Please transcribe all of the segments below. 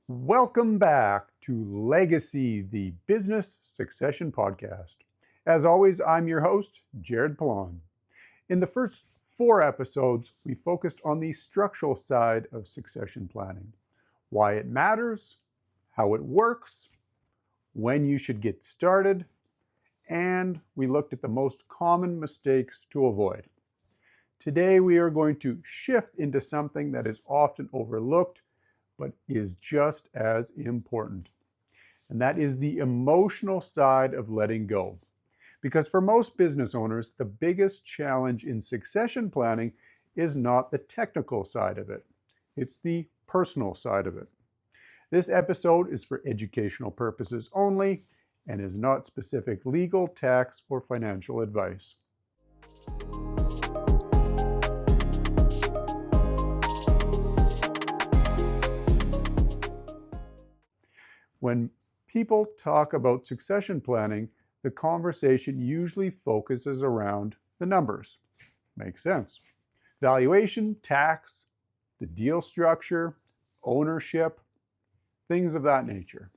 Welcome back to Legacy, the Business Succession Podcast. As always, I'm your host, Jared Pilon. In the first 4 episodes, we focused on the structural side of succession planning, why it matters, how it works, when you should get started, and we looked at the most common mistakes to avoid. Today, we are going to shift into something that is often overlooked but is just as important. And that is the emotional side of letting go. Because for most business owners, the biggest challenge in succession planning is not the technical side of it. It's the personal side of it. This episode is for educational purposes only and is not specific legal, tax, or financial advice. When people talk about succession planning, the conversation usually focuses around the numbers. Makes sense. Valuation, tax, the deal structure, ownership, things of that nature.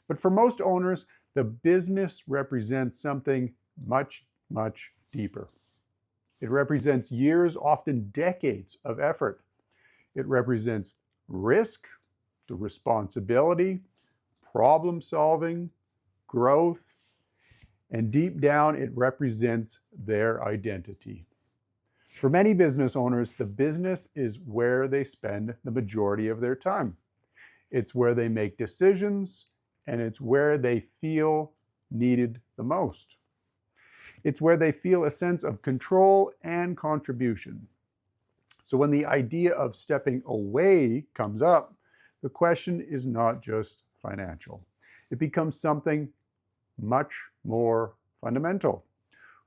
But for most owners, the business represents something much, much deeper. It represents years, often decades of effort. It represents risk, the responsibility, problem solving, growth, and deep down it represents their identity. For many business owners, the business is where they spend the majority of their time. It's where they make decisions, and it's where they feel needed the most. It's where they feel a sense of control and contribution. So when the idea of stepping away comes up, the question is not just financial. It becomes something much more fundamental.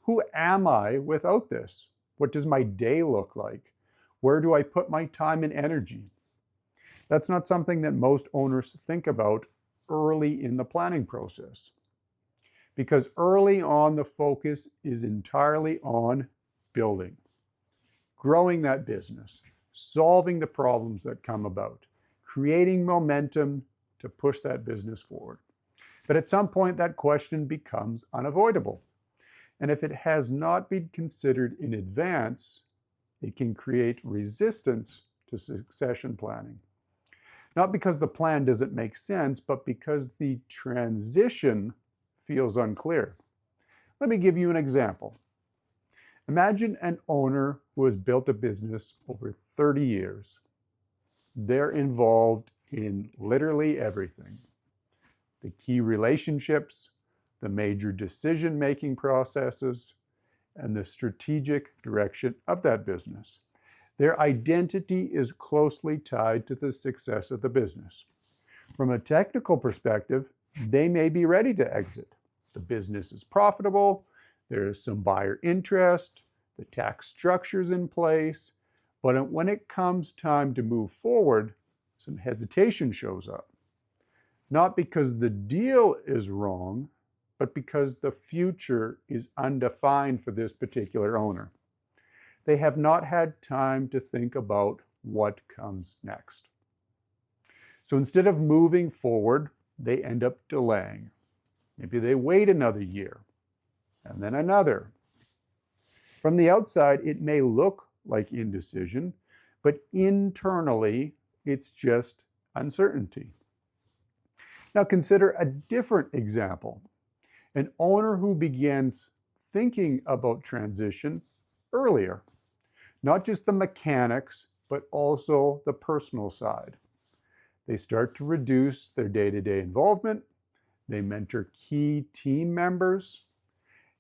Who am I without this? What does my day look like? Where do I put my time and energy? That's not something that most owners think about early in the planning process. Because early on, the focus is entirely on building, growing that business, solving the problems that come about, creating momentum to push that business forward. But at some point, that question becomes unavoidable. And if it has not been considered in advance, it can create resistance to succession planning. Not because the plan doesn't make sense, but because the transition feels unclear. Let me give you an example. Imagine an owner who has built a business over 30 years. They're involved in literally everything. The key relationships, the major decision-making processes, and the strategic direction of that business. Their identity is closely tied to the success of the business. From a technical perspective, they may be ready to exit. The business is profitable, there is some buyer interest, the tax structure's in place, but when it comes time to move forward, some hesitation shows up. Not because the deal is wrong, but because the future is undefined for this particular owner. They have not had time to think about what comes next. So instead of moving forward, they end up delaying. Maybe they wait another year, and then another. From the outside, it may look like indecision, but internally, it's just uncertainty. Now consider a different example. An owner who begins thinking about transition earlier. Not just the mechanics, but also the personal side. They start to reduce their day-to-day involvement. They mentor key team members.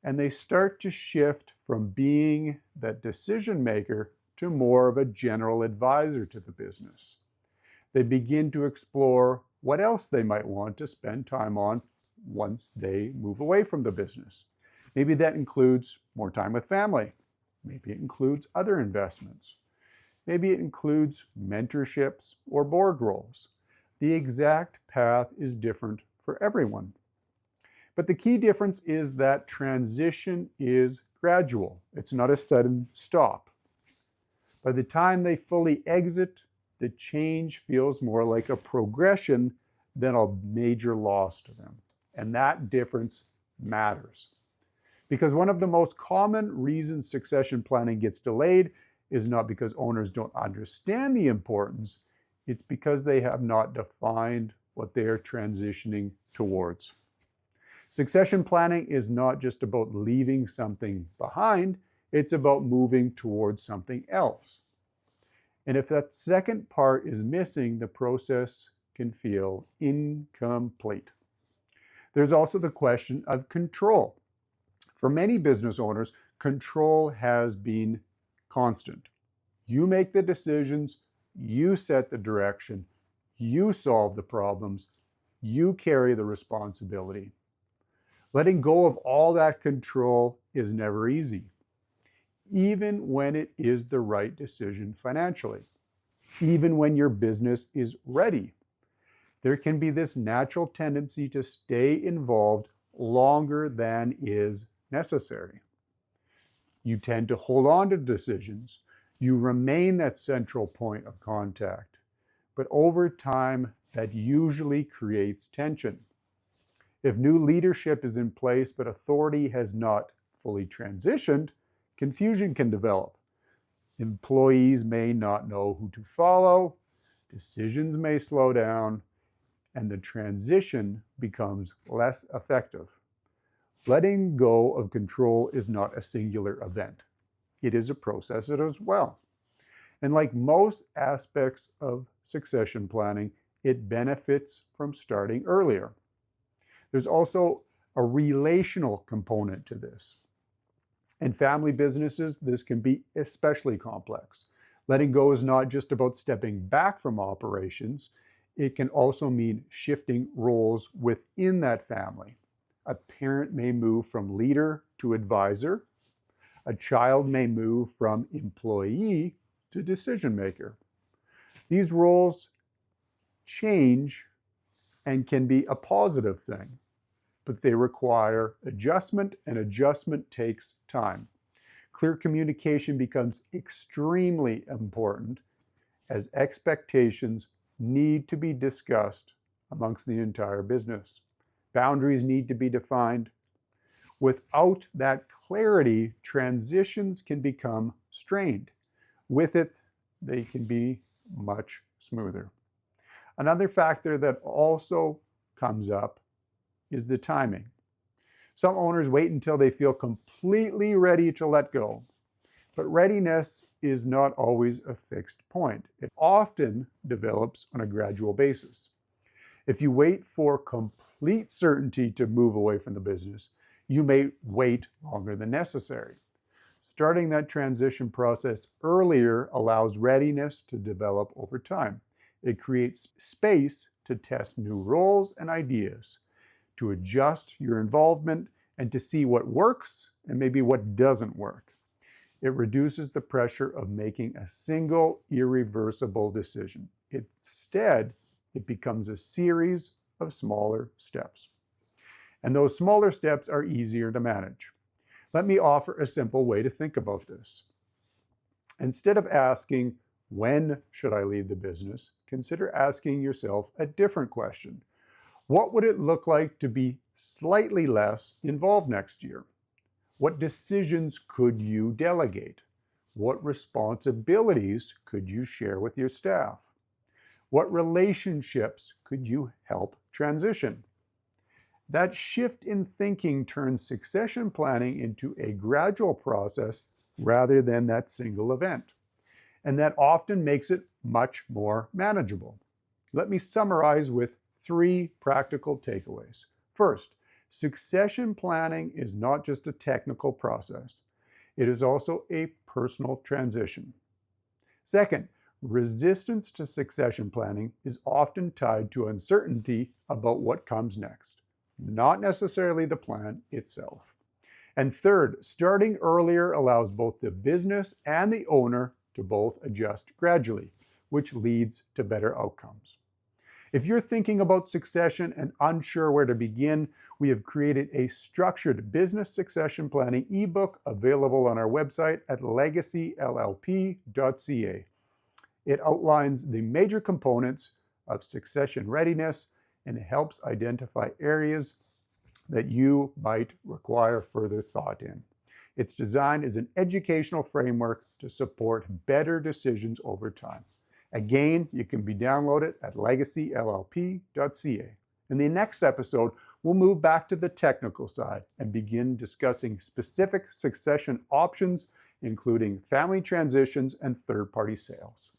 And they start to shift from being that decision maker to more of a general advisor to the business. They begin to explore what else they might want to spend time on once they move away from the business. Maybe that includes more time with family. Maybe it includes other investments. Maybe it includes mentorships or board roles. The exact path is different for everyone. But the key difference is that transition is gradual. It's not a sudden stop. By the time they fully exit, the change feels more like a progression than a major loss to them. And that difference matters. Because one of the most common reasons succession planning gets delayed is not because owners don't understand the importance, it's because they have not defined what they are transitioning towards. Succession planning is not just about leaving something behind, it's about moving towards something else. And if that second part is missing, the process can feel incomplete. There's also the question of control. For many business owners, control has been constant. You make the decisions, you set the direction, you solve the problems, you carry the responsibility. Letting go of all that control is never easy, even when it is the right decision financially, even when your business is ready. There can be this natural tendency to stay involved longer than is necessary. You tend to hold on to decisions. You remain that central point of contact. But over time, that usually creates tension. If new leadership is in place but authority has not fully transitioned, confusion can develop. Employees may not know who to follow, decisions may slow down, and the transition becomes less effective. Letting go of control is not a singular event. It is a process as well. And like most aspects of succession planning, it benefits from starting earlier. There's also a relational component to this. In family businesses, this can be especially complex. Letting go is not just about stepping back from operations. It can also mean shifting roles within that family. A parent may move from leader to advisor. A child may move from employee to decision maker. These roles change and can be a positive thing, but they require adjustment, and adjustment takes time. Clear communication becomes extremely important as expectations need to be discussed amongst the entire business. Boundaries need to be defined. Without that clarity, transitions can become strained. With it, they can be much smoother. Another factor that also comes up is the timing. Some owners wait until they feel completely ready to let go. But readiness is not always a fixed point. It often develops on a gradual basis. If you wait for complete certainty to move away from the business, you may wait longer than necessary. Starting that transition process earlier allows readiness to develop over time. It creates space to test new roles and ideas, to adjust your involvement, and to see what works and maybe what doesn't work. It reduces the pressure of making a single irreversible decision. Instead, it becomes a series of smaller steps. And those smaller steps are easier to manage. Let me offer a simple way to think about this. Instead of asking, when should I leave the business? Consider asking yourself a different question. What would it look like to be slightly less involved next year? What decisions could you delegate? What responsibilities could you share with your staff? What relationships could you help transition? That shift in thinking turns succession planning into a gradual process rather than that single event. And that often makes it much more manageable. Let me summarize with 3 practical takeaways. First, succession planning is not just a technical process. It is also a personal transition. Second, resistance to succession planning is often tied to uncertainty about what comes next, not necessarily the plan itself. And third, starting earlier allows both the business and the owner to both adjust gradually, which leads to better outcomes. If you're thinking about succession and unsure where to begin, we have created a structured business succession planning ebook available on our website at legacyllp.ca. It outlines the major components of succession readiness and helps identify areas that you might require further thought in. It's designed as an educational framework to support better decisions over time. Again, you can be downloaded at legacyllp.ca. In the next episode, we'll move back to the technical side and begin discussing specific succession options, including family transitions and third-party sales.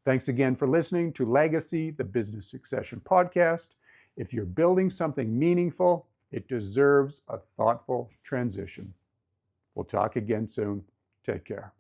Thanks again for listening to Legacy, the Business Succession Podcast. If you're building something meaningful, it deserves a thoughtful transition. We'll talk again soon. Take care.